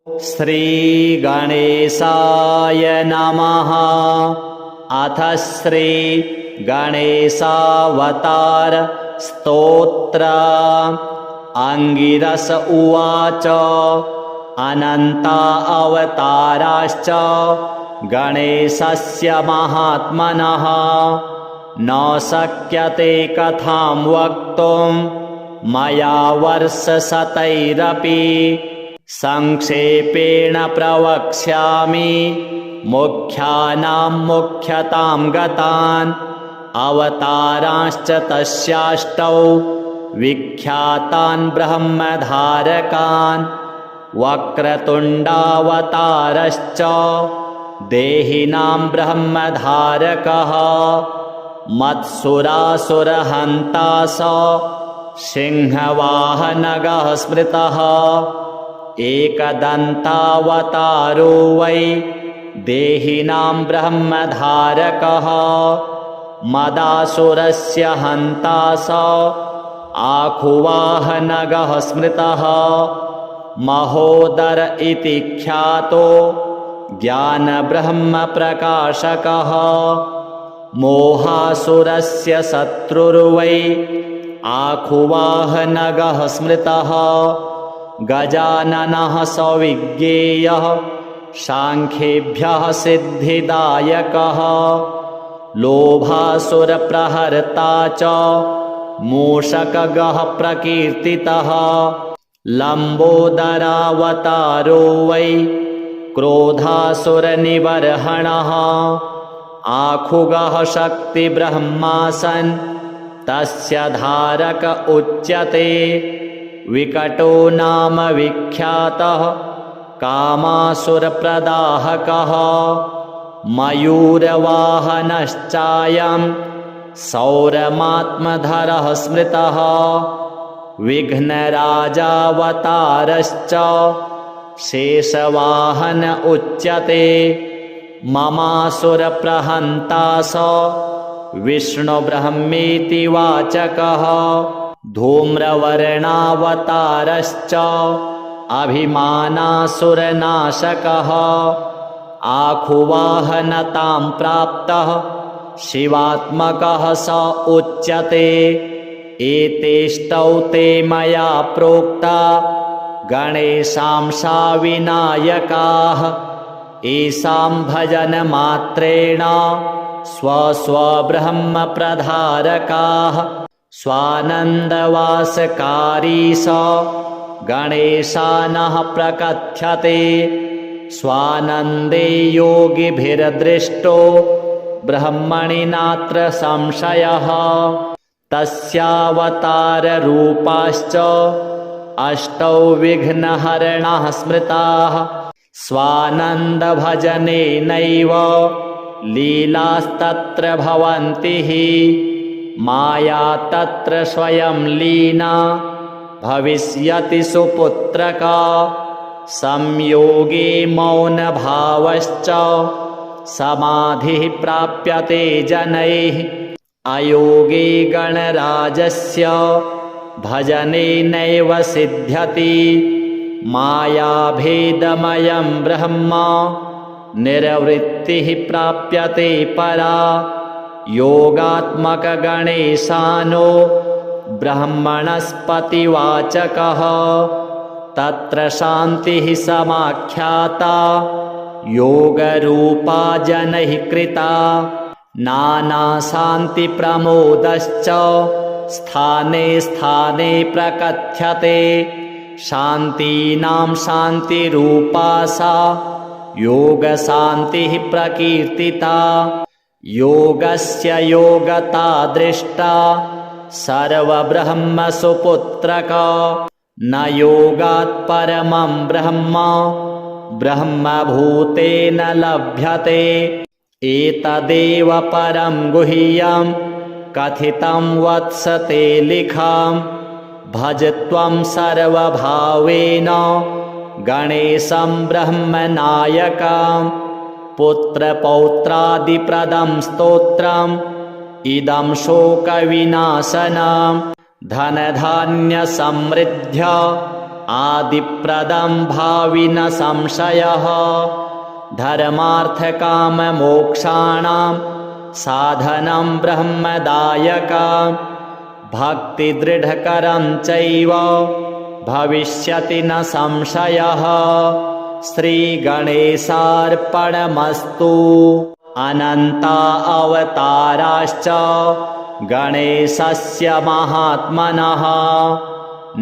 श्रीगणेशाय नमः। अथ श्री गणेशावतार स्तोत्र। अंगिरस उवाच अनन्ता अवताराश्च गणेशस्य महात्मनः न शक्यते कथां वक्तुं मया वर्षशतैरपि। संक्षेपेण प्रवक्ष्यामि मुख्यानां मुख्यतां गतान्। अवतारांश्च तस्याष्टौ विख्यातान् ब्रह्मधारकान्। वक्रतुण्डावतारश्च देहिनां ब्रह्मधारकः। मत्सुरासुरहन्ता स सिंहवाहनगः स्मृतः। एकदन्तावतारो वै देहिनां ब्रह्मधारकः। मदासुरस्य हन्ता स आखुवाहनगः स्मृतः। महोदर इति ख्यातो ज्ञानब्रह्मप्रकाशकः। मोहासुरस्य शत्रुर्वै आखुवाहनगः स्मृतः। गजाननः सविज्ञेयः सांख्येभ्यः सिद्धिदायकः। लोभासुरप्रहर्ता च मूषकगः प्रकीर्तितः। लम्बोदरावतारो वै क्रोधासुरनिबर्हणः। आखुगः शक्तिब्रह्मा सन् तस्य धारक उच्यते। विकटो नाम विख्यातः कामासुरप्रदाहकः। मयूरवाहनश्चायं सौरमात्मधरः स्मृतः। विघ्नराजावतारश्च शेषवाहन उच्यते। ममासुरप्रहन्ता स विष्णुब्रह्मेति वाचकः। धूम्रवर्णावतारश्च अभिमानासुरनाशकः। आखुवाहनतां प्राप्तः शिवात्मकः स उच्यते। एतेष्टौ ते मया प्रोक्ता गणेशांसा विनायकाः। येषां भजनमात्रेण स्वस्वब्रह्मप्रधारकाः। स्वानन्दवासकारी स गणेशानः प्रकथ्यते। स्वानन्दे योगिभिर्दृष्टो ब्रह्मणि नात्र संशयः। तस्यावताररूपाश्च अष्टौ विघ्नहरणाः स्मृताः। स्वानन्दभजनेनैव लीलास्तत्र भवन्ति हि। माया तत्र स्वयं लीना भविष्यति सुपुत्रका। संयोगे मौनभावश्च समाधिः प्राप्यते जनैः। अयोगे गणराजस्य भजनेनैव सिद्ध्यति। मायाभेदमयं ब्रह्म निर्वृत्तिः प्राप्यते परा। योगात्मकगणेशानो ब्रह्मणस्पतिवाचकः। तत्र शान्तिः समाख्याता योगरूपा जनैः कृता। नानाशान्तिप्रमोदश्च स्थाने स्थाने प्रकथ्यते। शान्तीनां शान्तिरूपा सा योगशान्तिः प्रकीर्तिता। योगस्य योगता दृष्टा सर्वब्रह्मसुपुत्रक। न योगात् परमं ब्रह्म ब्रह्मभूतेन लभ्यते। एतदेव परं गुह्यं कथितं वत्स ते लिखं। भज त्वं सर्वभावेन गणेशं ब्रह्मनायकं। पुत्रपौत्रादिप्रदं स्तोत्रम् इदं शोकविनाशनं। धनधान्यसमृद्ध्या आदिप्रदं भावि न संशयः धर्मार्थकाममोक्षाणां साधनं ब्रह्मदायकं भक्तिदृढकरं चैव भविष्यति न संशयः। श्रीगणेशार्पणमस्तु। अनन्ता अवताराश्च गणेशस्य महात्मनः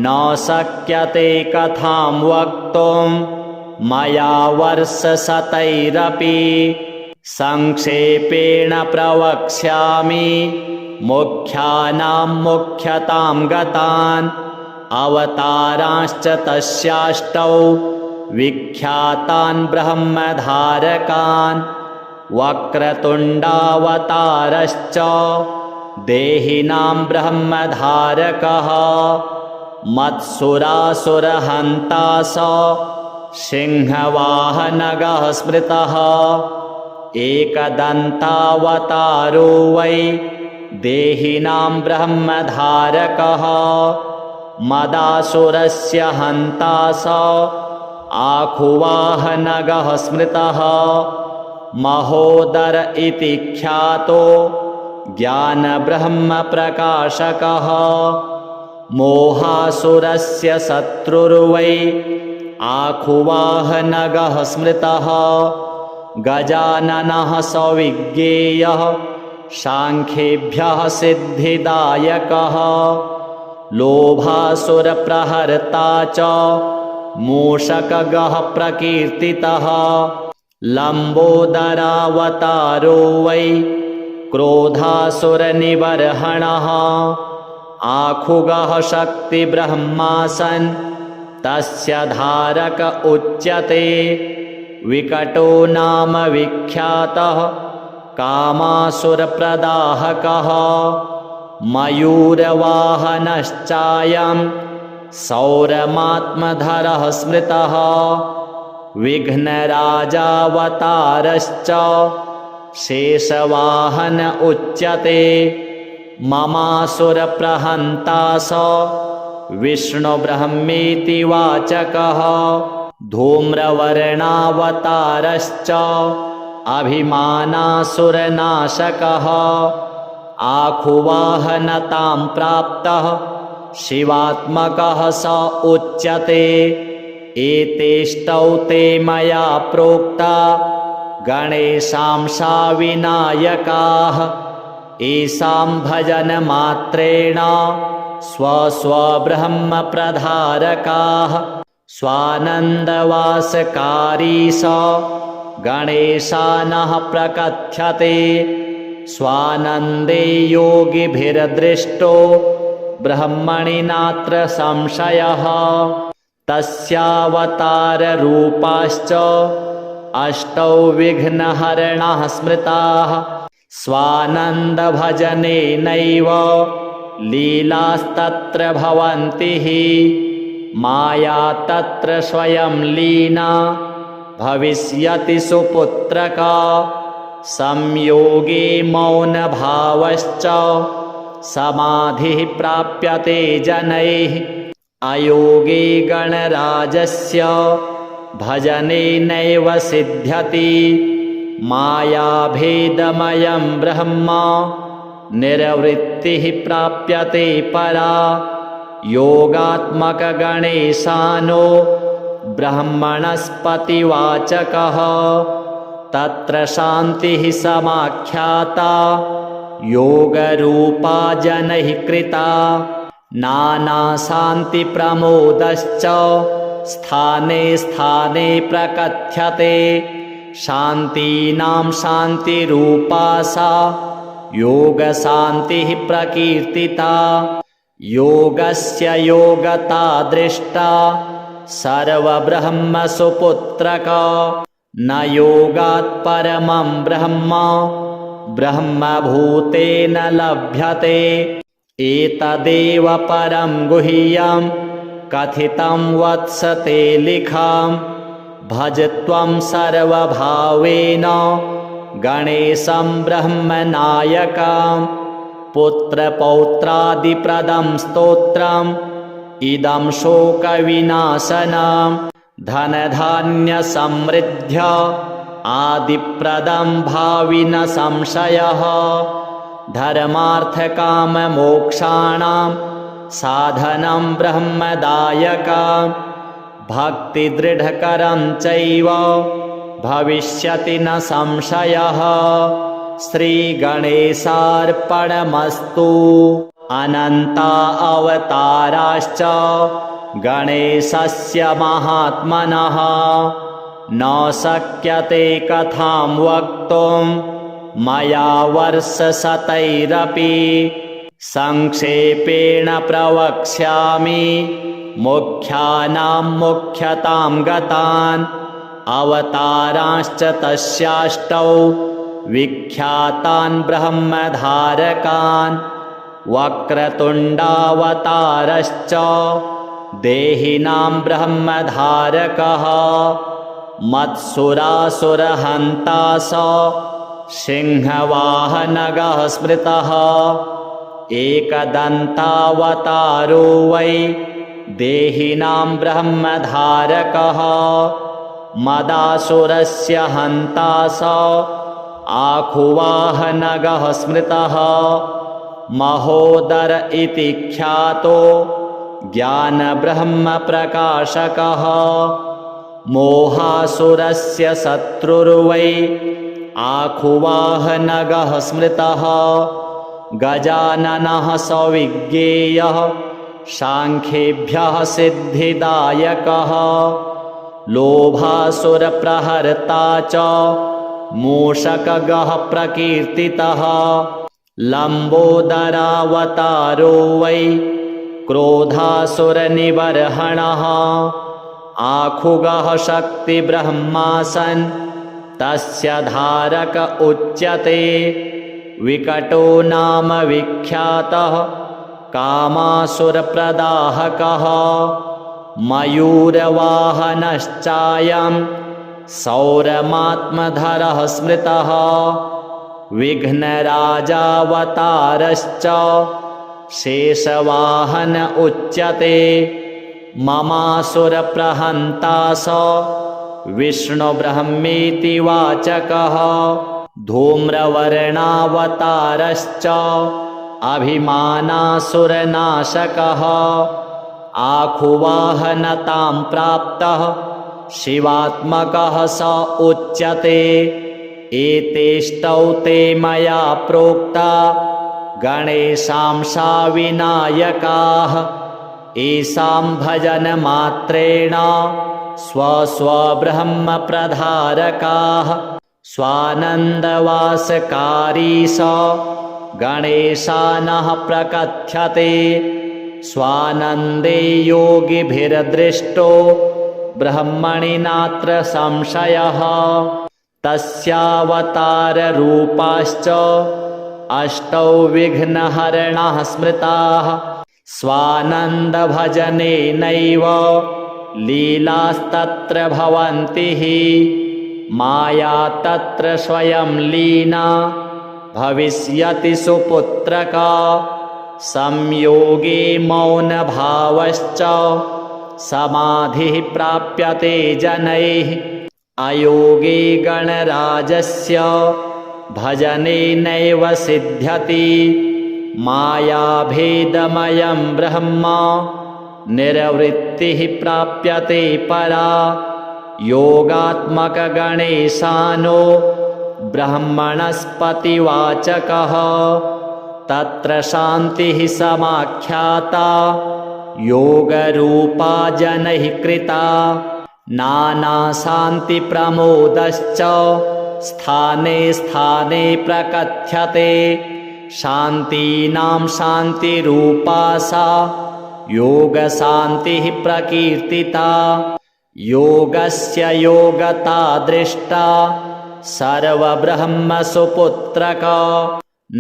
न शक्यते कथां वक्तुं मया वर्षशतैरपि संक्षेपेण प्रवक्ष्यामि मुख्यानां मुख्यतां गतान् अवतारांश्च तस्याष्टौ विख्यातान् ब्रह्मधारकान् वक्रतुण्डावतारश्च देहिनां ब्रह्मधारकः मत्सुरासुरहन्ता स सिंहवाहनगः स्मृतः एकदन्तावतारो वै देहिनां ब्रह्मधारकः मदासुरस्य हन्ता स आखुवाहनगः स्मृतः महोदर इति ख्यातो ज्ञानब्रह्मप्रकाशकः मोहासुरस्य शत्रुर्वै आखुवाहनगः स्मृतः गजाननः सविज्ञेयः सांख्येभ्यः सिद्धिदायकः लोभासुरप्रहर्ता च मूषकगः प्रकीर्तितः लम्बोदरावतारो वै क्रोधासुरनिबर्हणः आखुगः शक्तिब्रह्मासन् तस्य धारक उच्यते विकटो नाम विख्यातः कामासुरप्रदाहकः मयूरवाहनश्चायं सौरमात्मधरः स्मृतः विघ्नराजावतारश्च शेषवाहन उच्यते ममासुरप्रहन्ता स विष्णुब्रह्मेति वाचकः धूम्रवर्णावतारश्च अभिमानासुरनाशकः आखुवाहनतां प्राप्तः शिवात्मकः स उच्यते एतेष्टौ ते मया प्रोक्ता गणेशांसा विनायकाः येषां भजनमात्रेण स्वस्वब्रह्मप्रधारकाः स्वानन्दवासकारी स गणेशानः प्रकथ्यते स्वानन्दे योगिभिर्दृष्टो ब्रह्मणि नात्र संशयः तस्यावताररूपाश्च अष्टौ विघ्नहरणाः स्मृताः स्वानन्दभजनेनैव लीलास्तत्र भवन्ति हि माया तत्र स्वयं लीना भविष्यति सुपुत्रका संयोगे मौनभावश्च समाधिः प्राप्यते जनैः अयोगे गणराजस्य भजनेनैव सिद्ध्यति मायाभेदमयं ब्रह्म निर्वृत्तिः प्राप्यते परा योगात्मकगणेशानो ब्रह्मणस्पतिवाचकः तत्र शान्तिः समाख्याता योगरूपा जनैः कृता नानाशान्तिप्रमोदश्च स्थाने स्थाने प्रकथ्यते शान्तीनां शान्तिरूपा सा योगशान्तिः प्रकीर्तिता योगस्य योगता दृष्टा सर्वब्रह्मसुपुत्रक न योगात् परमं ब्रह्म ब्रह्मभूतेन लभ्यते एतदेव परं गुह्यं कथितं वत्स ते लिखं भज त्वं सर्वभावेन गणेशं ब्रह्मनायकं पुत्रपौत्रादिप्रदं स्तोत्रं इदं शोकविनाशनं धनधान्यसमृद्ध्य आदिप्रदं भावि न संशयः धर्मार्थकाममोक्षाणां साधनं ब्रह्मदायकं भक्तिदृढकरं चैव भविष्यति न संशयः। श्रीगणेशार्पणमस्तु। अनन्ता अवताराश्च गणेशस्य महात्मनः न शक्यते कथां वक्तुं मया वर्षशतैरपि संक्षेपेण प्रवक्ष्यामि मुख्यानां मुख्यतां गतान् अवतारांश्च तस्याष्टौ विख्यातान् ब्रह्मधारकान् वक्रतुण्डावतारश्च देहिनां ब्रह्मधारकः मत्सुरासुरहन्ता स सिंहवाहनगः स्मृतः एकदन्तावतारो वै देहिनां ब्रह्मधारकः मदासुरस्य हन्ता स आखुवाहनगः स्मृतः महोदर इति ख्यातो ज्ञानब्रह्मप्रकाशकः मोहासुरस्य शत्रुर्वै आखुवाहनगः स्मृतः गजाननः सविज्ञेयः सांख्येभ्यः सिद्धिदायकः लोभासुरप्रहर्ता च मूषकगः प्रकीर्तितः लम्बोदरावतारो वै क्रोधासुरनिबर्हणः आखुगः शक्तिब्रह्मासन् तस्य धारक उच्यते विकटो नाम विख्यातः कामासुरप्रदाहकः मयूरवाहनश्चायं सौरमात्मधरः स्मृतः विघ्नराजावतारश्च शेषवाहन उच्यते ममासुरप्रहन्ता स विष्णुब्रह्मेति वाचकः धूम्रवर्णावतारश्च अभिमानासुरनाशकः आखुवाहनतां प्राप्तः शिवात्मकः स उच्यते एतेष्टौ ते मया प्रोक्ता गणेशांसा विनायकाः येषां भजनमात्रेण स्वस्वब्रह्मप्रधारकाः स्वानन्दवासकारी स गणेशानः प्रकथ्यते स्वानन्दे योगिभिर्दृष्टो ब्रह्मणि नात्र संशयः तस्यावताररूपाश्च अष्टौ विघ्नहरणाः स्मृताः स्वानन्दभजनेनैव लीलास्तत्र भवन्ति हि माया तत्र स्वयं लीना भविष्यति सुपुत्रका संयोगे मौनभावश्च समाधिः प्राप्यते जनैः अयोगे गणराजस्य भजनेनैव सिद्ध्यति मायाभेदमयं ब्रह्म निर्वृत्तिः प्राप्यते परा योगात्मकगणेशानो ब्रह्मणस्पतिवाचकः तत्र शान्तिः समाख्याता योगरूपा जनैः कृता नानाशान्तिप्रमोदश्च स्थाने स्थाने प्रकथ्यते शान्तीनां शान्तिरूपा सा योगशान्तिः प्रकीर्तिता योगस्य योगता दृष्टा सर्वब्रह्मसुपुत्रक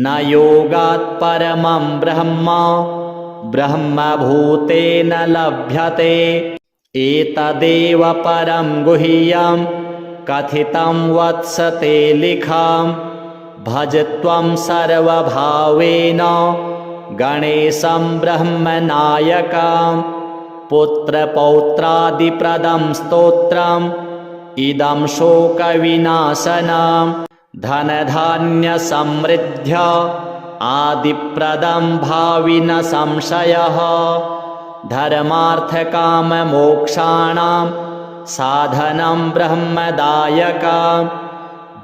न योगात् परमं ब्रह्म ब्रह्मभूतेन लभ्यते एतदेव परं गुह्यं कथितं वत्स ते लिखां भज त्वं सर्वभावेन गणेशं ब्रह्मनायकं पुत्रपौत्रादिप्रदं स्तोत्रम् इदं शोकविनाशनं धनधान्यसमृद्ध्य आदिप्रदं भावि न संशयः धर्मार्थकाममोक्षाणां साधनं ब्रह्मदायकं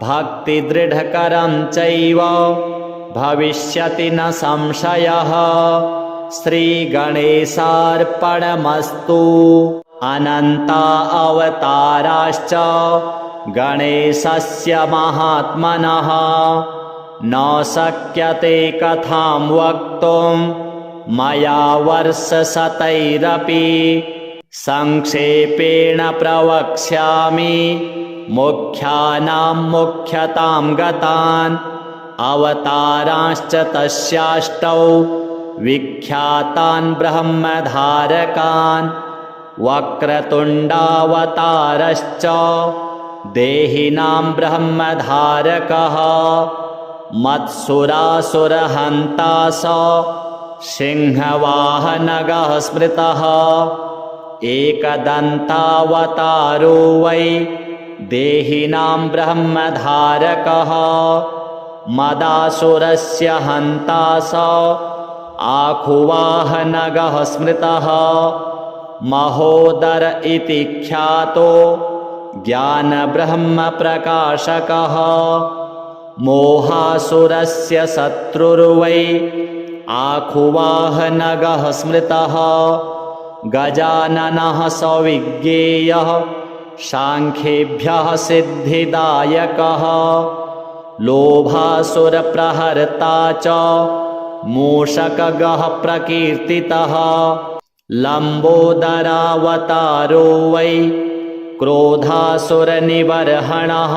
भक्तिदृढकरं चैव भविष्यति न संशयः। श्रीगणेशार्पणमस्तु। अनन्ता अवताराश्च गणेशस्य महात्मनः न शक्यते कथां वक्तुं मया वर्षशतैरपि संक्षेपेण प्रवक्ष्यामि मुख्यानां मुख्यतां गतान् अवतारांश्च तस्याष्टौ विख्यातान् ब्रह्मधारकान् वक्रतुण्डावतारश्च देहिनां ब्रह्मधारकः मत्सुरासुरहन्ता स सिंहवाहनगः स्मृतः एकदन्तावतारो वै देहिनां ब्रह्मधारकः मदासुरस्य हन्ता स आखुवाहनगः स्मृतः महोदर इति ख्यातो ज्ञानब्रह्मप्रकाशकः मोहासुरस्य शत्रुर्वै आखुवाहनगः स्मृतः गजाननः सविज्ञेयः सांख्येभ्यः सिद्धिदायकः लोभासुरप्रहर्ता च मूषकगः प्रकीर्तितः लम्बोदरावतारो वै क्रोधासुरनिबर्हणः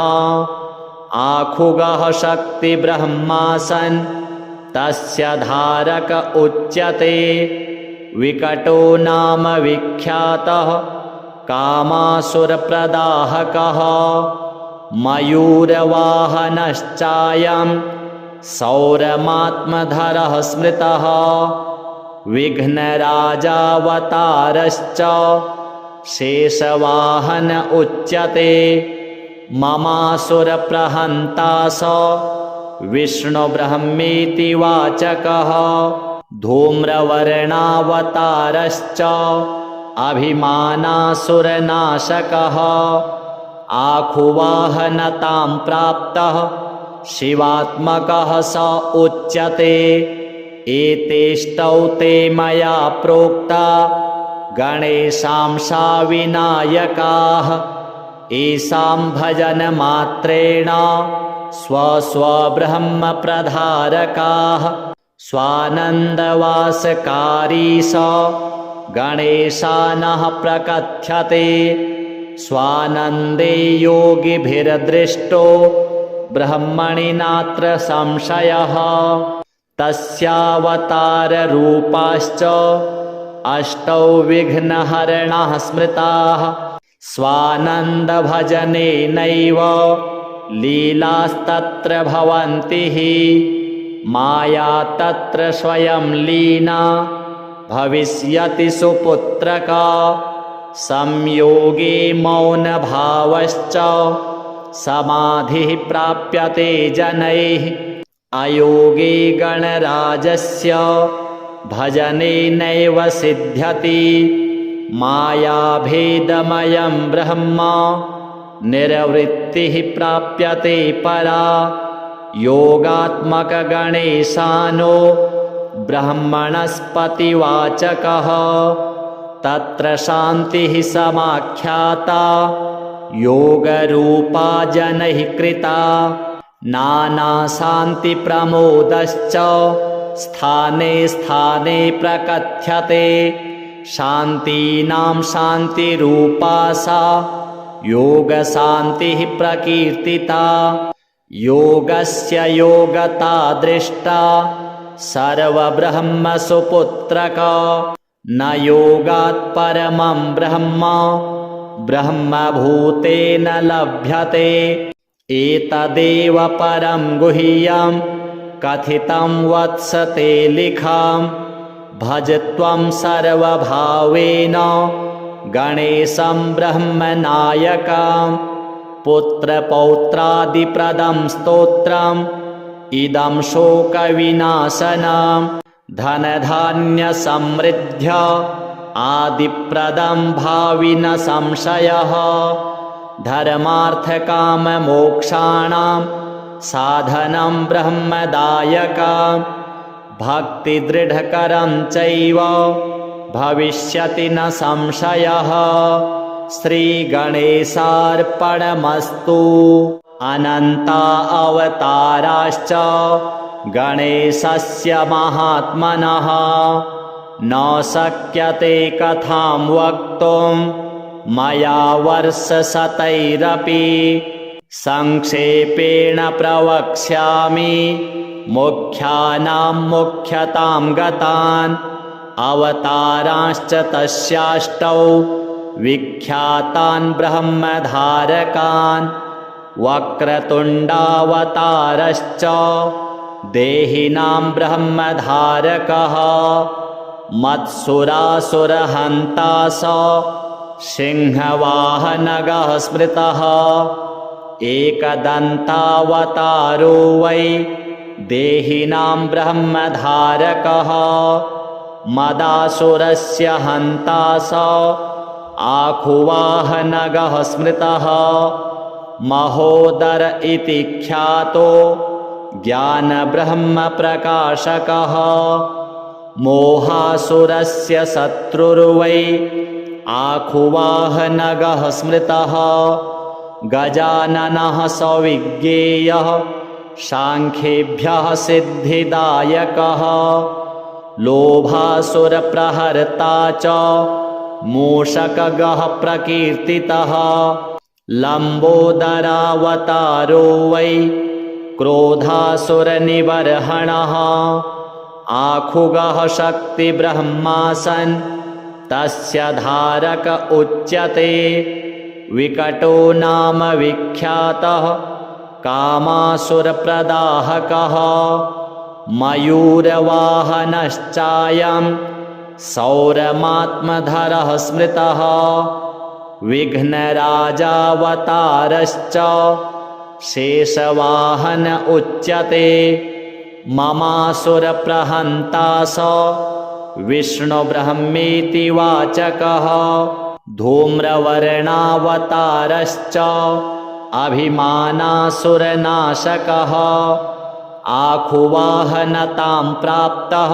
आखुगः शक्तिब्रह्मासन् तस्य धारक उच्यते विकटो नाम विख्यातः कामासुरप्रदाहकः मयूरवाहनश्चायं सौरमात्मधरः स्मृतः विघ्नराजावतारश्च शेषवाहन उच्यते ममासुरप्रहन्ता स विष्णुब्रह्मेति वाचकः धूम्रवर्णावतारश्च अभिमानासुरनाशकः आखुवाहनतां प्राप्तः शिवात्मकः स उच्यते एतेष्टौ ते मया प्रोक्ता गणेशांसा विनायकाः येषां भजनमात्रेण स्वस्वब्रह्मप्रधारकाः स्वानन्दवासकारी स गणेशानः प्रकथ्यते स्वानन्दे योगिभिर्दृष्टो ब्रह्मणि नात्र संशयः तस्यावताररूपाश्च अष्टौ विघ्नहरणाः स्मृताः स्वानन्दभजनेनैव लीलास्तत्र भवन्ति हि माया तत्र स्वयं लीना भविष्यति सुपुत्रका संयोगे मौनभावश्च समाधिः प्राप्यते जनैः अयोगे गणराजस्य भजनेनैव सिद्ध्यति मायाभेदमयं ब्रह्म निर्वृत्तिः प्राप्यते परा योगात्मकगणेशानो ब्रह्मणस्पतिवाचकः तत्र शान्तिः समाख्याता योगरूपा जनैः कृता नानाशान्तिप्रमोदश्च स्थाने स्थाने प्रकथ्यते शान्तीनां शान्तिरूपा सा योगशान्तिः प्रकीर्तिता योगस्य योगता दृष्टा सर्वब्रह्मसुपुत्रक न योगात् परमं ब्रह्म ब्रह्मभूतेन लभ्यते एतदेव परं गुह्यं कथितं वत्स ते लिखां भज त्वं सर्वभावेन गणेशं ब्रह्मनायकं पुत्रपौत्रादिप्रदं स्तोत्रम् इदं शोकविनाशनं धनधान्यसमृद्ध्य आदिप्रदं भाविन संशयः धर्मार्थकाममोक्षाणां साधनं ब्रह्मदायकं भक्तिदृढकरं चैव भविष्यति न संशयः श्रीगणेशार्पणमस्तु। अनन्ता अवताराश्च गणेशस्य महात्मनः न शक्यते कथां वक्तुं मया वर्षशतैरपि संक्षेपेण प्रवक्ष्यामि मुख्यानां मुख्यतां गतान् अवतारांश्च तस्याष्टौ विख्यातान् ब्रह्मधारकान् वक्रतुण्डावतारश्च देहिनां ब्रह्मधारकः मत्सुरासुरहन्ता स सिंहवाहनगः स्मृतः एकदन्तावतारो वै देहिनां ब्रह्मधारकः मदासुरस्य हन्ता स आखुवाहनगः स्मृतः महोदर इति ख्यातो ज्ञानब्रह्मप्रकाशकः मोहासुरस्य शत्रुर्वै आखुवाहनगः स्मृतः गजाननः सविज्ञेयः सांख्येभ्यः सिद्धिदायकः लोभासुरप्रहर्ता च मूषकगः प्रकीर्तितः लम्बोदरावतारो वै क्रोधासुरनिबर्हणः आखुगः शक्तिब्रह्मासन् तस्य धारक उच्यते विकटो नाम विख्यातः कामासुरप्रदाहकः मयूरवाहनश्चायं सौरमात्मधरः स्मृतः विघ्नराजावतारश्च शेषवाहन उच्यते ममासुरप्रहन्ता स विष्णुब्रह्मेति वाचकः धूम्रवर्णावतारश्च अभिमानासुरनाशकः आखुवाहनतां प्राप्तः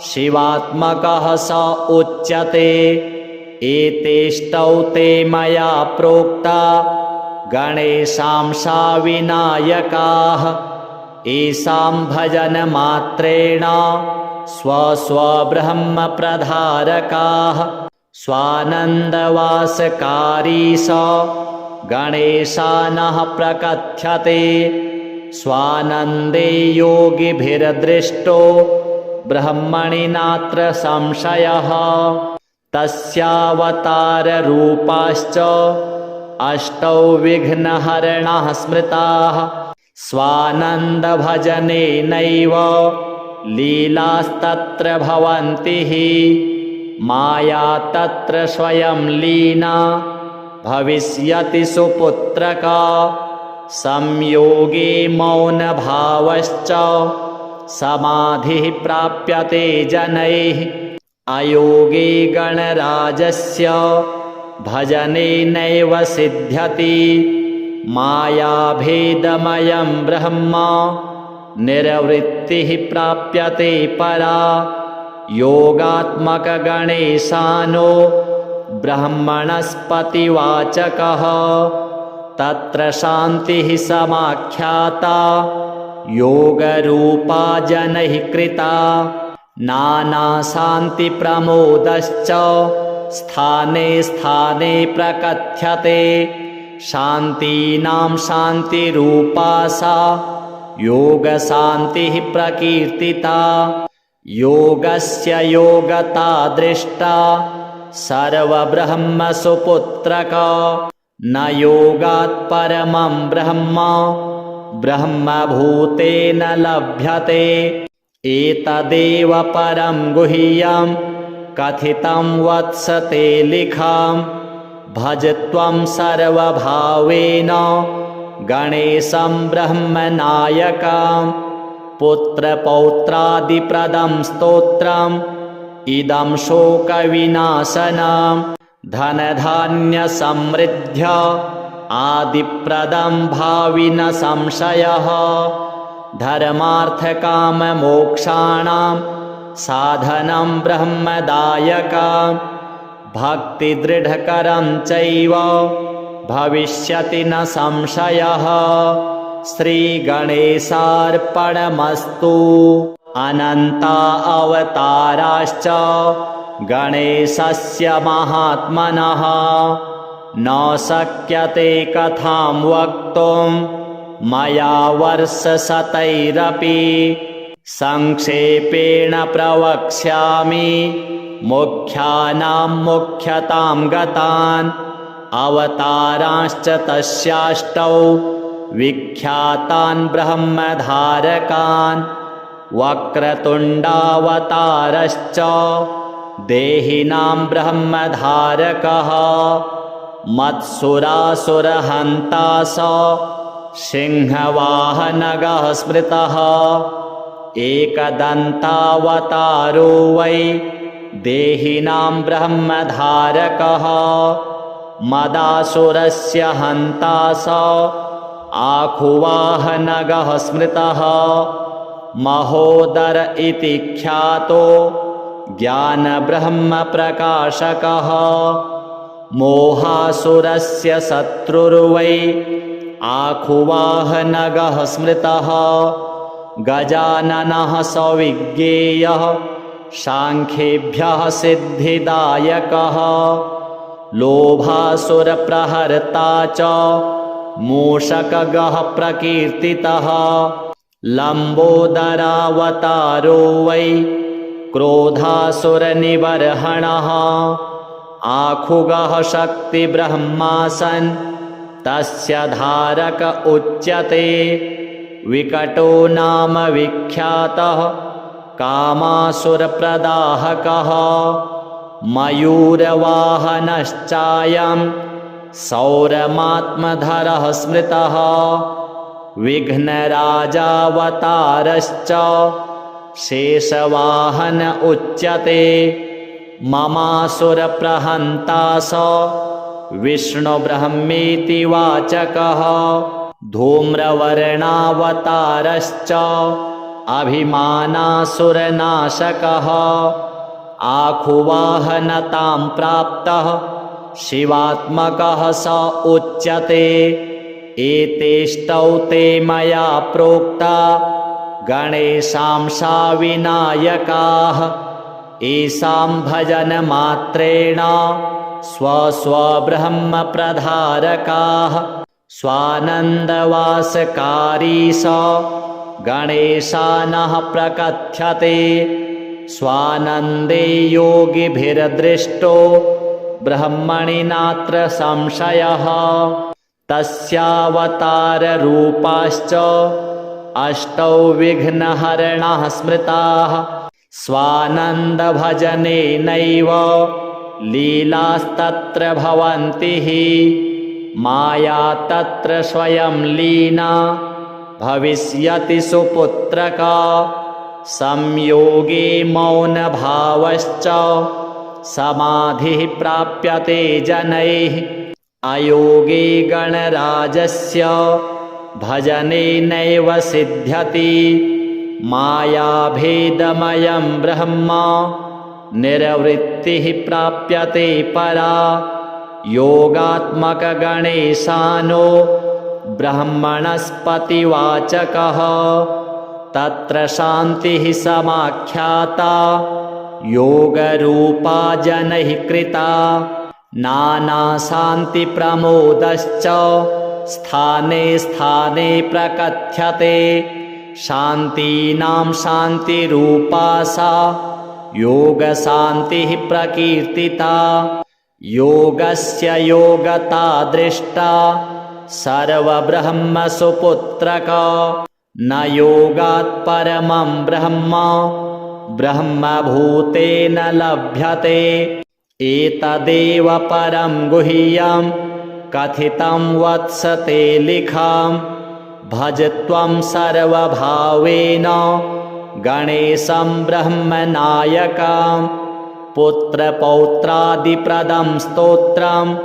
शिवात्मकः स उच्यते एतेष्टौ ते मया प्रोक्ता गणेशांसा विनायकाः येषां भजनमात्रेण स्वस्वब्रह्मप्रधारकाः स्वानन्दवासकारी स गणेशानः प्रकथ्यते स्वानन्दे योगिभिर्दृष्टो ब्रह्मणि नात्र संशयः तस्यावताररूपाश्च अष्टौ विघ्नहरणाः स्मृताः स्वानन्दभजनेनैव लीलास्तत्र भवन्ति हि माया तत्र स्वयं लीना भविष्यति सुपुत्रका संयोगे मौनभावश्च समाधिः प्राप्यते जनैः अयोगे गणराजस्य भजनेनैव सिद्ध्यति मायाभेदमयं ब्रह्म निर्वृत्तिः प्राप्यते परा योगात्मकगणेशानो ब्रह्मणस्पतिवाचकः तत्र शान्तिः समाख्याता योगरूपा जनैः कृता नानाशान्तिप्रमोदश्च स्थाने स्थाने प्रकथ्यते शान्तीनां शान्तिरूपा सा योगशान्तिः प्रकीर्तिता योगस्य योगता दृष्टा सर्वब्रह्मसुपुत्रक न योगात् परमं ब्रह्म ब्रह्मभूतेन लभ्यते एतदेव परं गुह्यं कथितं वत्स ते लिखां भज त्वं सर्वभावेन गणेशं ब्रह्मनायकं पुत्रपौत्रादिप्रदं स्तोत्रम् इदं शोकविनाशनं धनधान्यसमृद्ध्य आदिप्रदं भाविन संशयः धर्मार्थकाममोक्षाणां साधनं ब्रह्मदायकं भक्तिदृढकरं चैव भविष्यति न संशयः श्रीगणेशार्पणमस्तु। अनन्ता अवताराश्च गणेशस्य महात्मनः न शक्यते कथां वक्तुं मया वर्षशतैरपि संक्षेपेण प्रवक्ष्यामि मुख्यानां मुख्यतां गतान् अवतारांश्च तस्याष्टौ विख्यातान् ब्रह्मधारकान् वक्रतुण्डावतारश्च देहिनां ब्रह्मधारकः मत्सुरासुरहन्ता स सिंहवाहनगः स्मृतः एकदन्तावतारो वै देहिनां ब्रह्मधारकः मदासुरस्य हन्ता स आखुवाहनगः स्मृतः महोदर इति ख्यातो ज्ञानब्रह्मप्रकाशकः मोहासुरस्य शत्रुर्वै आखुवाहनगः स्मृतः गजाननः सविज्ञेयः सांख्येभ्यः सिद्धिदायकः लोभासुरप्रहर्ता च मूषकगः प्रकीर्तितः लम्बोदरावतारो वै क्रोधासुरनिबर्हणः आखुगः शक्तिब्रह्मासन् तस्य धारक उच्यते विकटो नाम विख्यातः कामासुरप्रदाहकः मयूरवाहनश्चायं सौरमात्मधरः स्मृतः विघ्नराजावतारश्च शेषवाहन उच्यते ममासुरप्रहन्ता स विष्णुब्रह्मेति वाचकः धूम्रवर्णावतारश्च अभिमानासुरनाशकः आखुवाहनतां प्राप्तः शिवात्मकः स उच्यते एतेष्टौ ते मया प्रोक्ता गणेशांसा विनायकाः येषां भजनमात्रेण स्वस्वब्रह्मप्रधारकाः स्वानन्दवासकारी स गणेशानः प्रकथ्यते स्वानन्दे योगिभिर्दृष्टो ब्रह्मणि नात्र संशयः तस्यावताररूपाश्च अष्टौ विघ्नहरणाः स्मृताः स्वानन्दभजनेनैव लीलास्तत्र भवन्ति हि माया तत्र स्वयं लीना भविष्यति सुपुत्रका संयोगे मौनभावश्च समाधिः प्राप्यते जनैः अयोगे गणराजस्य भजनेनैव सिद्ध्यति मायाभेदमयं ब्रह्म निर्वृत्तिः प्राप्यते परा योगात्मकगणेशानो ब्रह्मणस्पतिवाचकः तत्र शान्तिः समाख्याता योगरूपा जनैः कृता नानाशान्तिप्रमोदश्च स्थाने स्थाने प्रकथ्यते शान्तीनां शान्तिरूपा सा योगशान्तिः प्रकीर्तिता योगस्य योगता दृष्टा सर्वब्रह्मसुपुत्रक न योगात् परमं ब्रह्म ब्रह्मभूतेन लभ्यते एतदेव परं गुह्यं कथितं वत्स ते लिखाम् भज त्वं सर्वभावेन गणेशं ब्रह्मनायकम् पुत्रपौत्रादिप्रदं स्तोत्रम्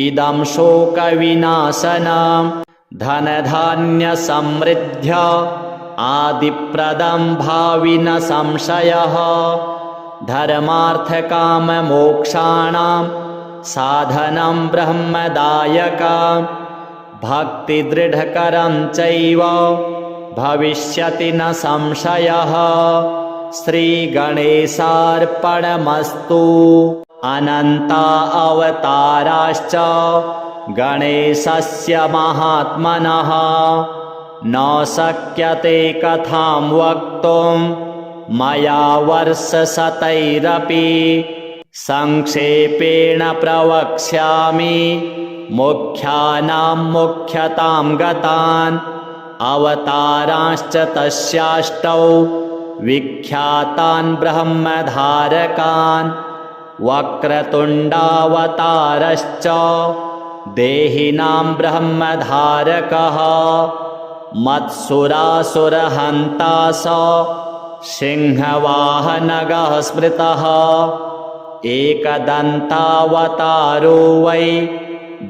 इदं शोकविनाशनं धनधान्यसमृद्ध्य आदिप्रदं भाविन संशयः धर्मार्थकाममोक्षाणां साधनं ब्रह्मदायकम् भक्तिदृढकरं चैव भविष्यति न संशयः श्रीगणेशार्पणमस्तु। अनन्ता अवताराश्च गणेशस्य महात्मनः न शक्यते कथां वक्तुं मया वर्षशतैरपि संक्षेपेण प्रवक्ष्यामि मुख्यानां मुख्यतां गतान् अवतारांश्च तस्याष्टौ विख्यातान् ब्रह्मधारकान् वक्रतुण्डावतारश्च देहिनां ब्रह्मधारकः मत्सुरासुरहन्ता स सिंहवाहनगः स्मृतः एकदन्तावतारो वै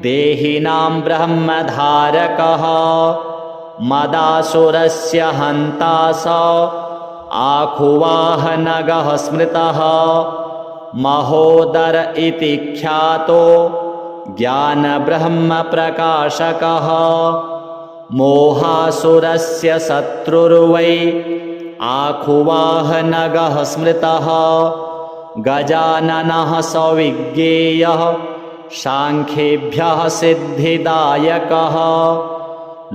देहिनां ब्रह्मधारकः मदासुरस्य हन्ता स आखुवाहनगः स्मृतः महोदर इति ख्यातो ज्ञानब्रह्मप्रकाशकः मोहासुरस्य शत्रुर्वै आखुवाहनगः स्मृतः गजाननः सविज्ञेयः सांख्येभ्यः सिद्धिदायकः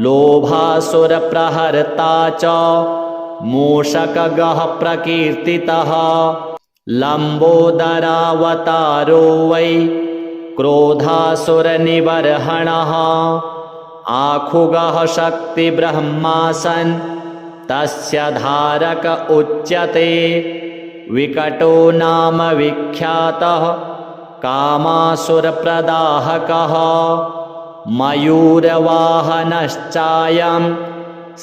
लोभासुरप्रहर्ता च मूषकगः प्रकीर्तितः लम्बोदरावतारो वै क्रोधासुरनिबर्हणः आखुगः शक्तिब्रह्मासन् तस्य धारक उच्यते विकटो नाम विख्यातः कामासुरप्रदाहकः मयूरवाहनश्चायं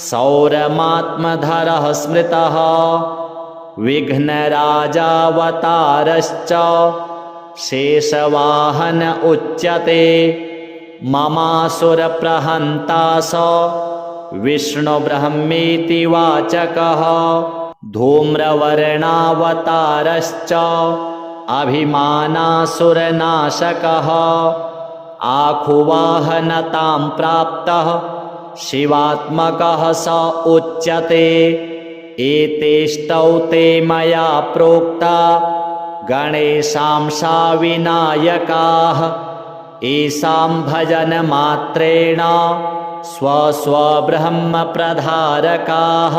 सौरमात्मधरः स्मृतः विघ्नराजावतारश्च शेषवाहन उच्यते ममासुरप्रहन्ता स विष्णुब्रह्मेति वाचकः धूम्रवर्णावतारश्च अभिमानासुरनाशकः आखुवाहनतां प्राप्तः शिवात्मकः स उच्यते एतेष्टौ ते मया प्रोक्ता गणेशांसा विनायकाः येषां भजनमात्रेण स्वस्वब्रह्मप्रधारकाः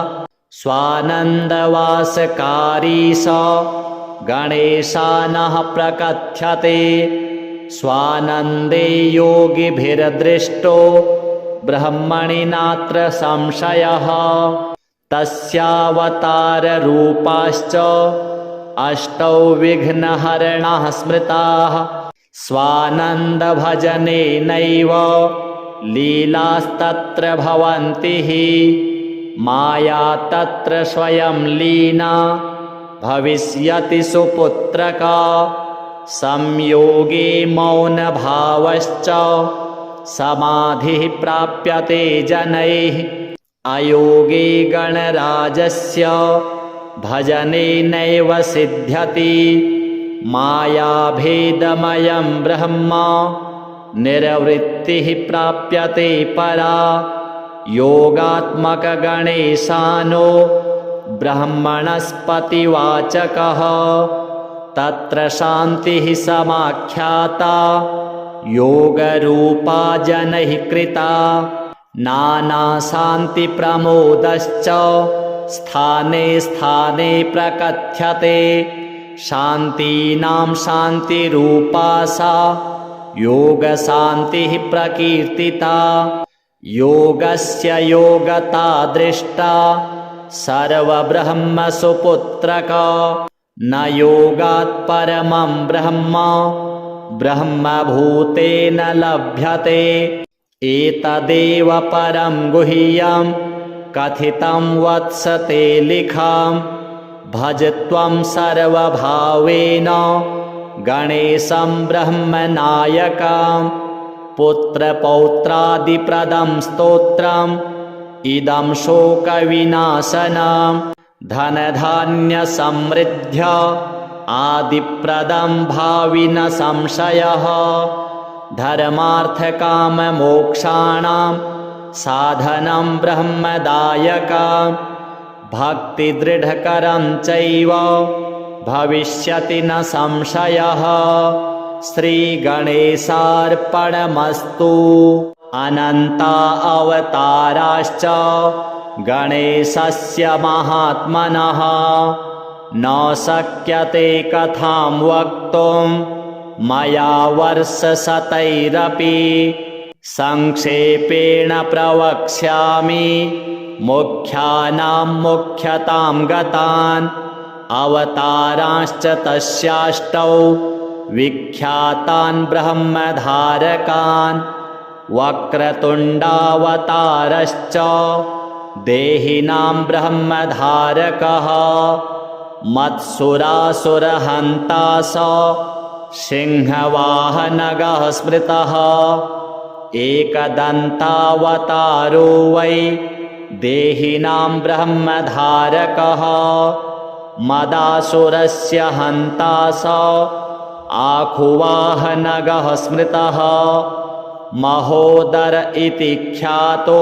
स्वानन्दवासकारी स गणेशानः प्रकथ्यते स्वानन्दे योगिभिर्दृष्टो ब्रह्मणि नात्र संशयः तस्यावताररूपाश्च अष्टौ विघ्नहरणाः स्मृताः स्वानन्दभजनेनैव लीलास्तत्र भवन्ति हि माया तत्र स्वयं लीना भविष्यति सुपुत्रका संयोगे मौनभावश्च समाधिः प्राप्यते जनैः अयोगे गणराजस्य भजनेनैव सिद्ध्यति मायाभेदमयं ब्रह्म निर्वृत्तिः प्राप्यते परा योगात्मकगणेशानो ब्रह्मणस्पतिवाचकः तत्र शान्तिः समाख्याता योगरूपा जनैः कृता नानाशान्तिप्रमोदश्च स्थाने स्थाने प्रकथ्यते शान्तीनां शान्तिरूपा सा योगशान्तिः प्रकीर्तिता योगस्य योगता दृष्टा सर्वब्रह्मसुपुत्रक न योगात् परमं ब्रह्म ब्रह्मभूतेन लभ्यते एतदेव परं गुह्यं कथितं वत्स ते लिखं भज त्वं सर्वभावेन गणेशं ब्रह्मनायकं पुत्रपौत्रादिप्रदं स्तोत्रम् इदं शोकविनाशनं धनधान्यसमृद्ध्य आदिप्रदं भावि न संशयः धर्मार्थकाममोक्षाणां साधनं ब्रह्मदायकं भक्तिदृढकरं चैव भविष्यति न संशयः श्रीगणेशार्पणमस्तु। अनन्ता अवताराश्च गणेशस्य महात्मनः न शक्यते कथां वक्तुं मया वर्षशतैरपि संक्षेपेण प्रवक्ष्यामि मुख्यानां मुख्यतां गतान् अवतारांश्च तस्याष्टौ विख्यातान् ब्रह्मधारकान् वक्रतुण्डावतारश्च देहिनां ब्रह्मधारकः मत्सुरासुरहन्ता स सिंहवाहनगः स्मृतः एकदन्तावतारो वै देहिनां ब्रह्मधारकः मदासुरस्य हन्ता स आखुवाहनगः स्मृतः महोदर इति ख्यातो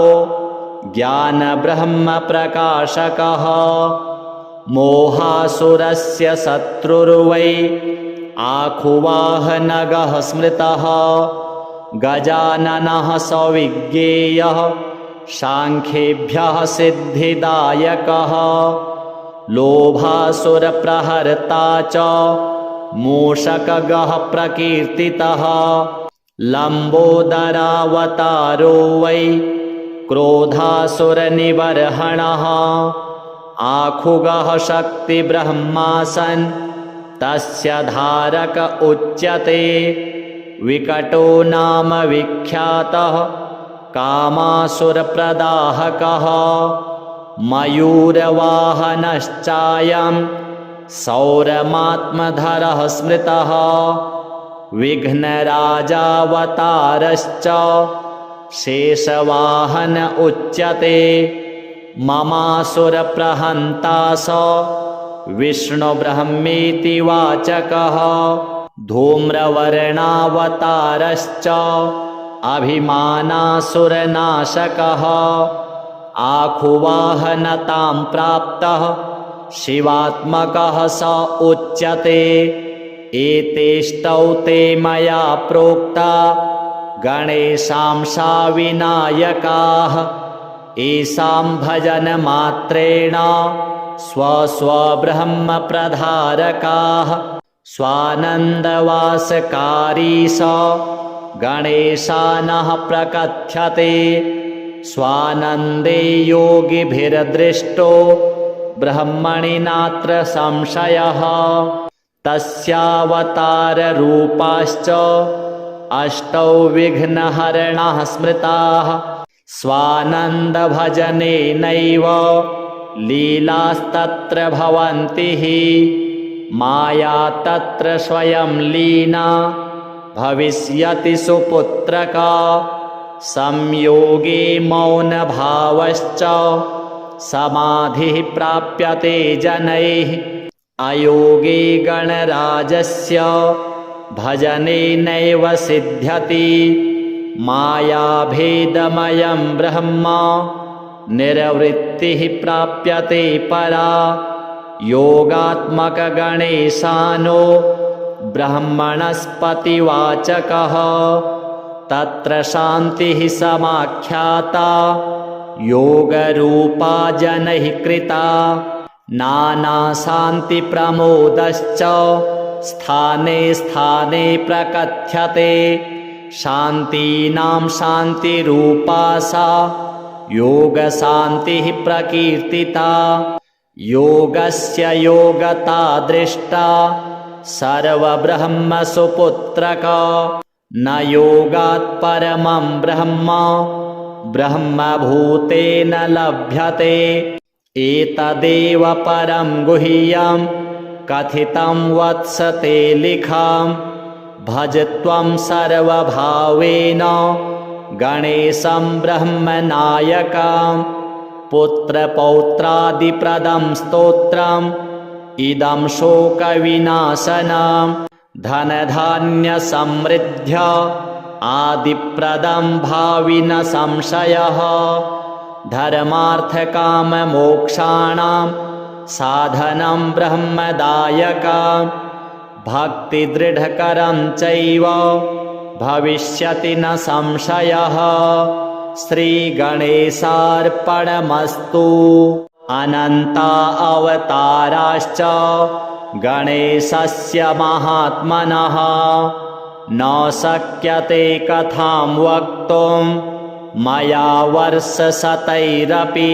ज्ञानब्रह्मप्रकाशकः मोहासुरस्य शत्रुर्वै आखुवाहनगः स्मृतः गजाननः सविज्ञेयः सांख्येभ्यः सिद्धिदायकः लोभासुरप्रहर्ता च मूषकगः प्रकीर्तितः लम्बोदरावतारो वै क्रोधासुरनिबर्हणः आखुगः शक्तिब्रह्मासन् तस्य धारक उच्यते विकटो नाम विख्यातः कामासुरप्रदाहकः मयूरवाहनश्चायं सौरमात्मधरः स्मृतः विघ्नराजावतारश्च शेषवाहन उच्यते ममासुरप्रहन्ता स विष्णुब्रह्मेति वाचकः धूम्रवर्णावतारश्च अभिमानासुरनाशकः आखुवाहनतां प्राप्तः शिवात्मकः स उच्यते एतेष्टौ ते मया प्रोक्ता गणेशांसा विनायकाः येषां भजनमात्रेण स्वस्वब्रह्मप्रधारकाः स्वानन्दवासकारी स गणेशानः प्रकथ्यते स्वानन्दे योगिभिर्दृष्टो ब्रह्मणि नात्र संशयः तस्यावताररूपाश्च अष्टौ विघ्नहरणाः स्मृताः स्वानन्दभजनेनैव लीलास्तत्र भवन्ति हि माया तत्र स्वयं लीना भविष्यति सुपुत्रका संयोगे मौनभावश्च समाधिः प्राप्यते जनैः अयोगे गणराजस्य भजनेनैव सिद्ध्यति मायाभेदमयं ब्रह्म निर्वृत्तिः प्राप्यते परा योगात्मकगणेशानो ब्रह्मणस्पतिवाचकः तत्र शान्तिः समाख्याता योगरूपा जनैः कृता नानाशान्तिप्रमोदश्च स्थाने स्थाने प्रकथ्यते शान्तीनां शान्तिरूपा सा योगशान्तिः प्रकीर्तिता। योगस्य योगता दृष्टा सर्वब्रह्मसुपुत्रक। न योगात् परमं ब्रह्म ब्रह्मभूतेन लभ्यते। एतदेव परं गुह्यं कथितं वत्स ते लिखाम्। भज त्वं सर्वभावेन गणेशं ब्रह्मनायकम्। पुत्रपौत्रादिप्रदं स्तोत्रम् इदं शोकविनाशनं। धनधान्यसमृद्ध्य आदिप्रदं भावि न संशयः। धर्मार्थकाममोक्षाणां साधनं ब्रह्मदायकम्। भक्तिदृढकरं चैव भविष्यति न संशयः। श्रीगणेशार्पणमस्तु। अनन्ता अवताराश्च गणेशस्य महात्मनः। न शक्यते कथां वक्तुं मया वर्षशतैरपि।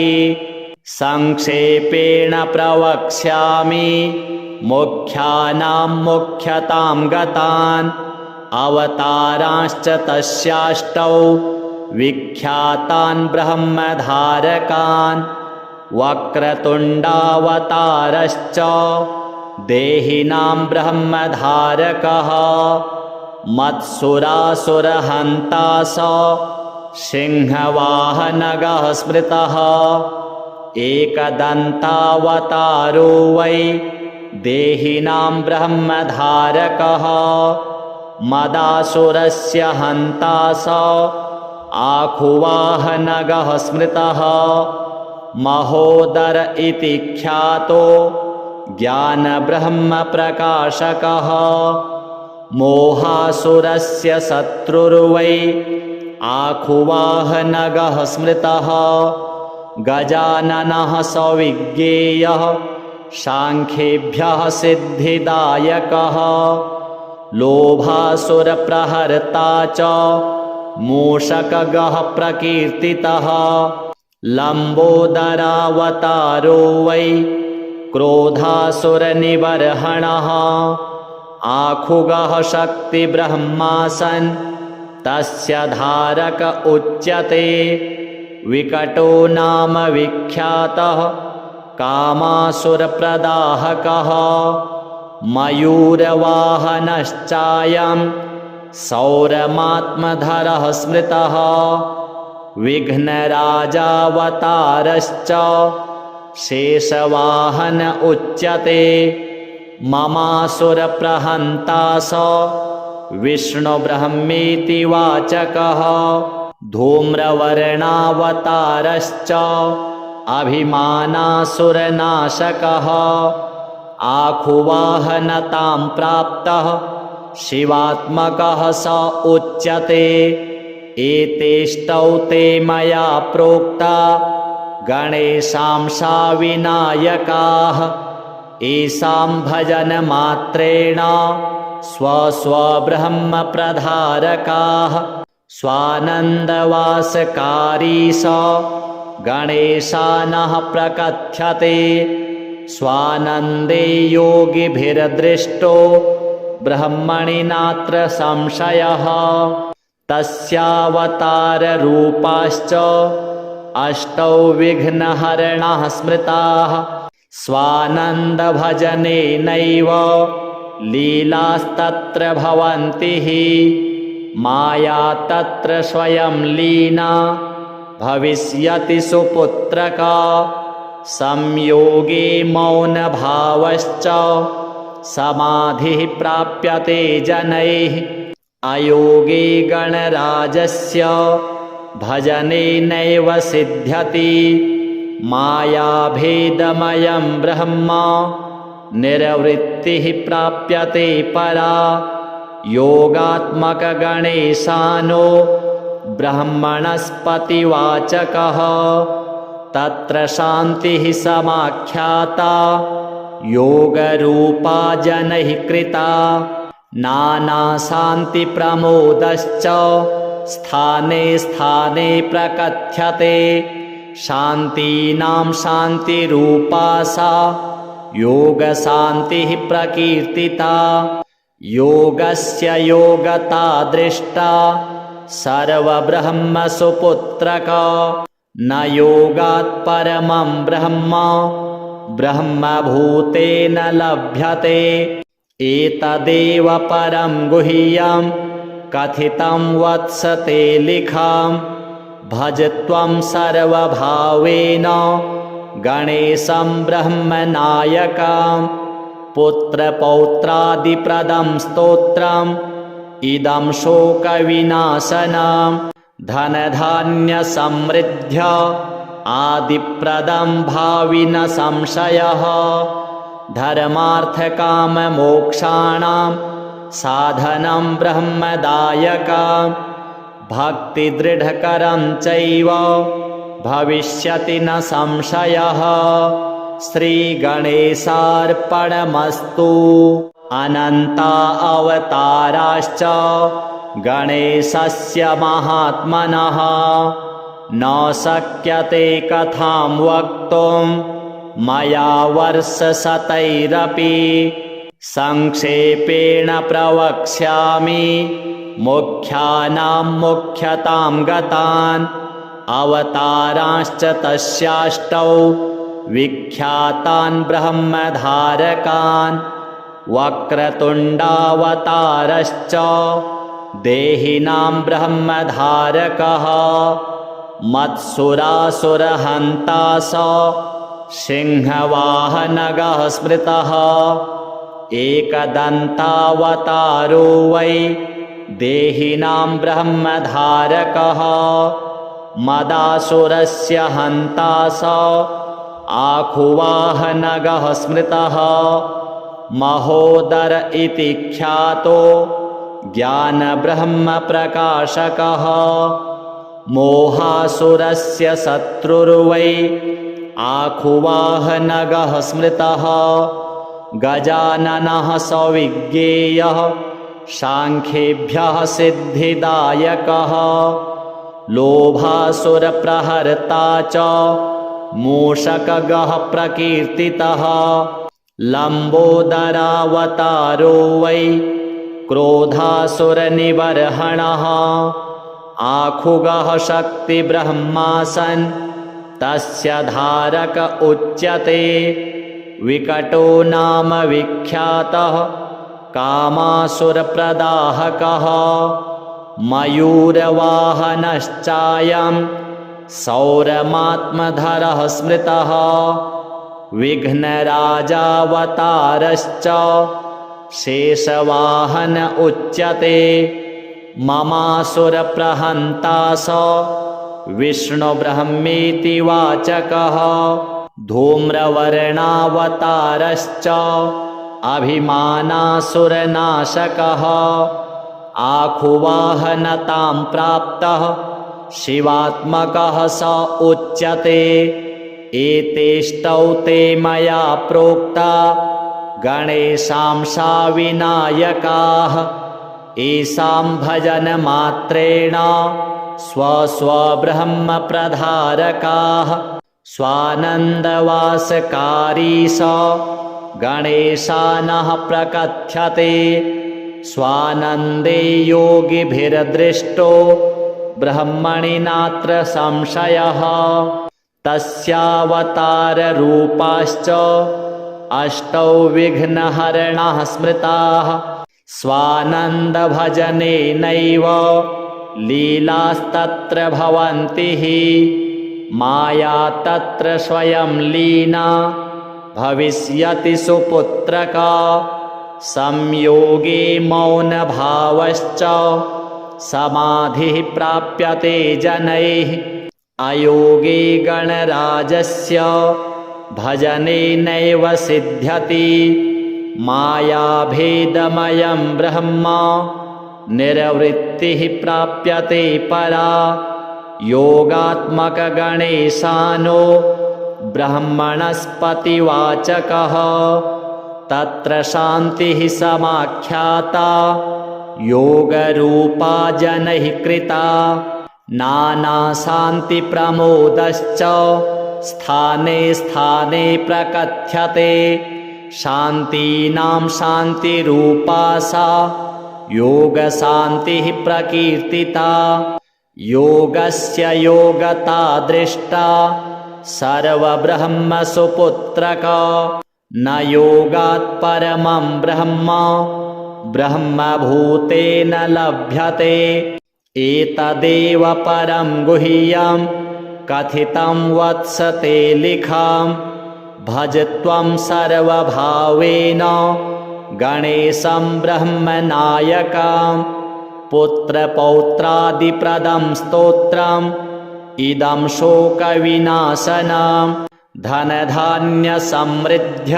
संक्षेपेण प्रवक्ष्यामि मुख्यानां मुख्यतां गतान्। अवतारांश्च तस्याष्टौ विख्यातान् ब्रह्मधारकान्। वक्रतुण्डावतारश्च देहिनां ब्रह्मधारकः। मत्सुरासुरहन्ता स सिंहवाहनगः स्मृतः। एकदन्तावतारो वै देहिनां ब्रह्मधारकः। मदासुरस्य हन्ता स आखुवाहनगः स्मृतः। महोदर इति ख्यातो ज्ञानब्रह्मप्रकाशकः। मोहासुरस्य शत्रुर्वै आखुवाहनगः स्मृतः। गजाननः सविज्ञेयः सांख्येभ्यः सिद्धिदायकः। लोभासुरप्रहर्ता च मूषकगः प्रकीर्तितः। लम्बोदरावतारो वै क्रोधासुरनिबर्हणः। आखुगः शक्तिब्रह्मा सन् तस्य धारक उच्यते। विकटो नाम विख्यातः कामासुरप्रदाहकः। मयूरवाहनश्चायं सौरमात्मधरः स्मृतः। विघ्नराजावतारश्च शेषवाहन उच्यते। ममासुरप्रहन्ता स विष्णुब्रह्मेति वाचकः। धूम्रवर्णावतारश्च अभिमानासुरनाशकः। आखुवाहनतां प्राप्तः शिवात्मकः स उच्यते। एतेष्टौ ते मया प्रोक्ता गणेशांसा विनायकाः। येषां भजनमात्रेण स्वस्वब्रह्मप्रधारकाः। स्वानन्दवासकारी स गणेशानः प्रकथ्यते। स्वानन्दे योगिभिर्दृष्टो ब्रह्मणि नात्र संशयः। तस्यावताररूपाश्च अष्टौ विघ्नहरणाः स्मृताः। स्वानन्दभजनेनैव लीलास्तत्र भवन्ति हि। माया तत्र स्वयं लीना भविष्यति सुपुत्रका। संयोगे मौनभावश्च समाधिः प्राप्यते जनैः। अयोगे गणराजस्य भजनेनैव सिद्ध्यति। मायाभेदमयं ब्रह्म निर्वृत्तिः प्राप्यते परा। योगात्मकगणेशानो ब्रह्मणस्पतिवाचकः। तत्र शान्तिः समाख्याता योगरूपा जनैः कृता। नानाशान्तिप्रमोदश्च स्थाने स्थाने प्रकथ्यते। शान्तीनां शान्तिरूपा सा योगशान्तिः प्रकीर्तिता। योगस्य योगता दृष्टा सर्वब्रह्मसुपुत्रक। न योगात् परमं ब्रह्म ब्रह्मभूतेन लभ्यते। एतदेव परं गुह्यं कथितं वत्स ते लिखाम्। भज त्वं सर्वभावेन गणेशं ब्रह्मनायकम्। पुत्रपौत्रादिप्रदं स्तोत्रम् इदं शोकविनाशनं। धनधान्यसमृद्ध्य आदिप्रदं भावि न संशयः। धर्मार्थकाममोक्षाणां साधनं ब्रह्मदायकम्। भक्तिदृढकरं चैव भविष्यति न संशयः। श्रीगणेशार्पणमस्तु। अनन्ता अवताराश्च गणेशस्य महात्मनः। न शक्यते कथां वक्तुं मया वर्षशतैरपि। संक्षेपेण प्रवक्ष्यामि मुख्यानां मुख्यतां गतान्। अवतारांश्च तस्याष्टौ विख्यातान् ब्रह्मधारकान्। वक्रतुण्डावतारश्च देहिनां ब्रह्मधारकः। मत्सुरासुरहन्ता स सिंहवाहनगः स्मृतः। एकदन्तावतारो वै देहिनां ब्रह्मधारकः। मदासुरस्य हन्ता स आखुवाहनगः स्मृतः। महोदर इति ख्यातो ज्ञानब्रह्मप्रकाशकः। मोहासुरस्य शत्रुर्वै आखुवाहनगः स्मृतः। गजाननः सविज्ञेयः सांख्येभ्यः सिद्धिदायकः। लोभासुरप्रहर्ता च मूषकगः प्रकीर्तितः। लम्बोदरावतारो वै क्रोधासुरनिबर्हणः। आखुगः शक्तिब्रह्मासन् तस्य धारक उच्यते। विकटो नाम विख्यातः कामासुरप्रदाहकः। मयूरवाहनश्चायं सौरमात्मधरः स्मृतः। विघ्नराजावतारश्च शेषवाहन उच्यते। ममासुरप्रहन्ता स विष्णुब्रह्मेति वाचकः। धूम्रवर्णावतारश्च अभिमानासुरनाशकः। आखुवाहनतां प्राप्तः शिवात्मकः स उच्यते। एतेष्टौ ते मया प्रोक्ता गणेशांसा विनायकाः। येषां भजनमात्रेण स्वस्वब्रह्मप्रधारकाः। स्वानन्दवासकारी स गणेशानः प्रकथ्यते। स्वानन्दे योगिभिर्दृष्टो ब्रह्मणि नात्र संशयः। तस्यावताररूपाश्च अष्टौ विघ्नहरणाः स्मृताः। स्वानन्दभजनेनैव लीलास्तत्र भवन्ति हि। माया तत्र स्वयं लीना भविष्यति सुपुत्रका। संयोगे मौनभावश्च समाधिः प्राप्यते जनैः। अयोगे गणराजस्य भजनेनैव सिद्ध्यति। मायाभेदमयं ब्रह्म निर्वृत्तिः प्राप्यते परा। योगात्मकगणेशानो ब्रह्मणस्पतिवाचकः। तत्र शान्तिः समाख्याता योगरूपा जनैः कृता। नानाशान्तिप्रमोदश्च स्थाने स्थाने प्रकथ्यते। शान्तीनां शान्तिरूपा सा योगशान्तिः प्रकीर्तिता। योगस्य योगता दृष्टा सर्वब्रह्मसुपुत्रक। न योगात् परमं ब्रह्म ब्रह्मभूतेन लभ्यते। एतदेव परं गुह्यं कथितं वत्स ते लिखं। भज त्वं सर्वभावेन गणेशं ब्रह्मनायकं। पुत्रपौत्रादिप्रदं स्तोत्रम् इदं शोकविनाशनं। धनधान्यसमृद्ध्य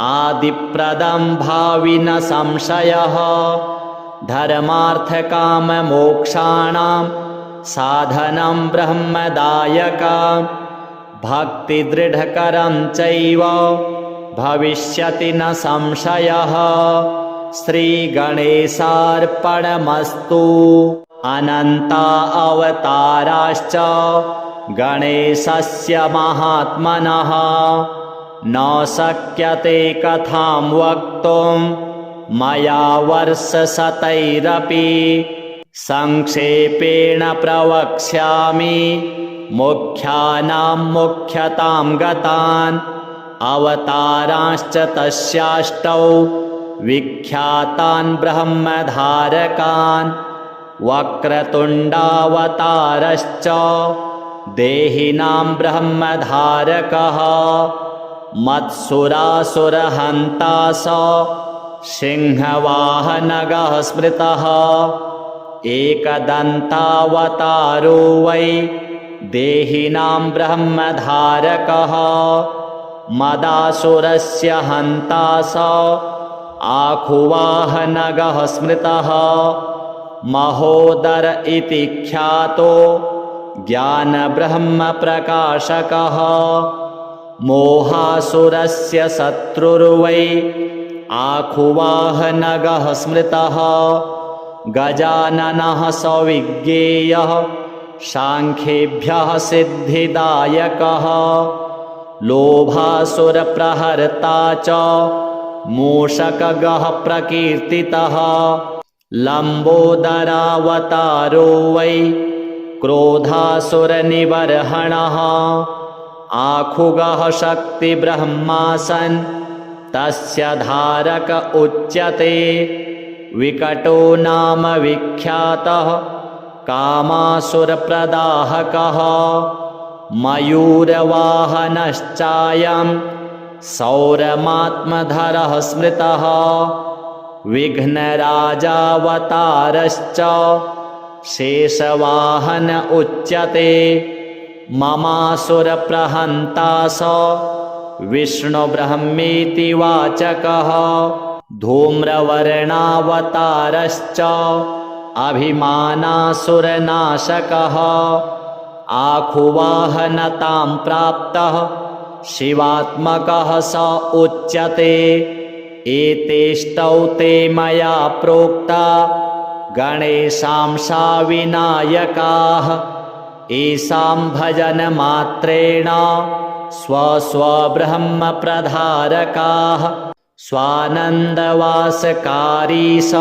आदिप्रदं भावि न संशयः। धर्मार्थकाममोक्षाणां साधनं ब्रह्मदायकं। भक्तिदृढकरं चैव भविष्यति न संशयः। श्रीगणेशार्पणमस्तु। अनन्ता अवताराश्च गणेशस्य महात्मनः। न शक्यते कथां वक्तुं मया वर्षशतैरपि। संक्षेपेण प्रवक्ष्यामि मुख्यानां मुख्यतां गतान्। अवतारांश्च तस्याष्टौ विख्यातान् ब्रह्मधारकान्। वक्रतुण्डावतारश्च देहिनां ब्रह्मधारकः। मत्सुरासुरहन्ता स सिंहवाहनगः स्मृतः। एकदन्तावतारो वै देहिनां ब्रह्मधारकः। मदासुरस्य हन्ता स आखुवाहनगः स्मृतः। महोदर इति ख्यातो ज्ञानब्रह्मप्रकाशकः। मोहासुरस्य शत्रुर्वै आखुवाहनगः स्मृतः। गजाननः सविज्ञेयः सांख्येभ्यः सिद्धिदायकः। लोभासुरप्रहर्ता च मूषकगः प्रकीर्तितः। लम्बोदरावतारो वै क्रोधासुरनिबर्हणः। आखुगः शक्तिब्रह्मासन् तस्य धारक उच्यते। विकटो नाम विख्यातः कामासुरप्रदाहकः। मयूरवाहनश्चायं सौरमात्मधरः स्मृतः। विघ्नराजावतारश्च शेषवाहन उच्यते। ममासुरप्रहन्ता स विष्णुब्रह्मेति वाचकः। धूम्रवर्णावतारश्च अभिमानासुरनाशकः। आखुवाहनतां प्राप्तः शिवात्मकः स उच्यते। एतेष्टौ ते मया प्रोक्ता गणेशांसा विनायकाः। येषां भजनमात्रेण स्वस्वब्रह्मप्रधारकाः। स्वानन्दवासकारी स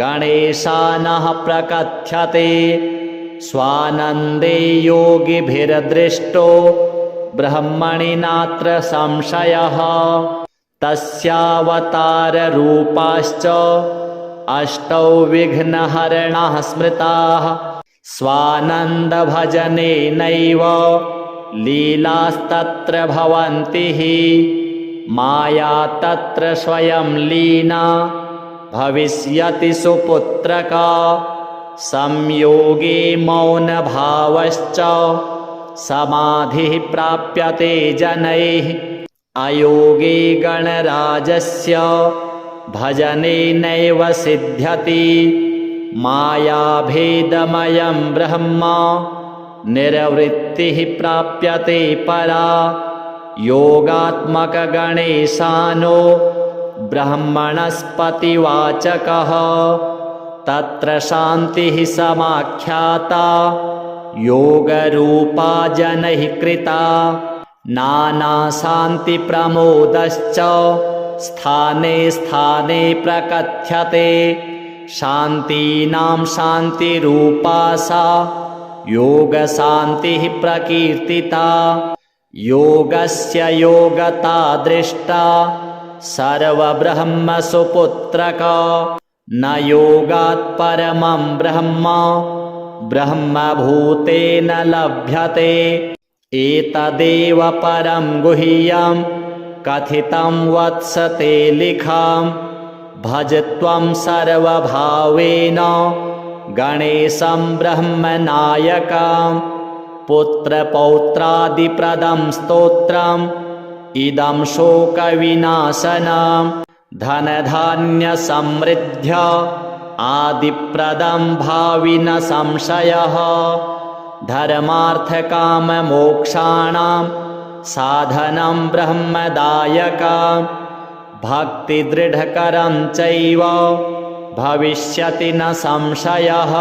गणेशानः प्रकथ्यते। स्वानन्दे योगिभिर्दृष्टो ब्रह्मणि नात्र संशयः। तस्यावताररूपाश्च अष्टौ विघ्नहरणाः स्मृताः। स्वानन्दभजनेनैव लीलास्तत्र भवन्ति हि। माया तत्र स्वयं लीना भविष्यति सुपुत्रका। संयोगे मौनभावश्च समाधिः प्राप्यते जनैः। अयोगे गणराजस्य भजनेनैव सिद्ध्यति। मायाभेदमयं ब्रह्म निर्वृत्तिः प्राप्यते परा। योगात्मकगणेशानो ब्रह्मणस्पतिवाचकः तत्र शान्तिः समाख्याता योगरूपा जनैः कृता नानाशान्तिप्रमोदश्च स्थाने स्थाने प्रकथ्यते शान्तीनां शान्तिरूपा सा योगशान्तिः प्रकीर्तिता योगस्य योगता दृष्टा सर्वब्रह्मसुपुत्रक न योगात् परमं ब्रह्म ब्रह्मभूतेन लभ्यते एतदेव परं गुह्यं कथितं वत्स ते लिखां भज त्वं सर्वभावेन गणेशं ब्रह्मनायकं पुत्रपौत्रादिप्रदं स्तोत्रम् इदं शोकविनाशनं धनधान्यसमृद्ध्य आदिप्रदं भाविन संशयः धर्मार्थकाममोक्षाणां साधनं ब्रह्मदायकं भक्तिदृढकरं चैव भविष्यति न संशयः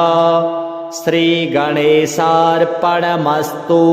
श्रीगणेशार्पणमस्तु।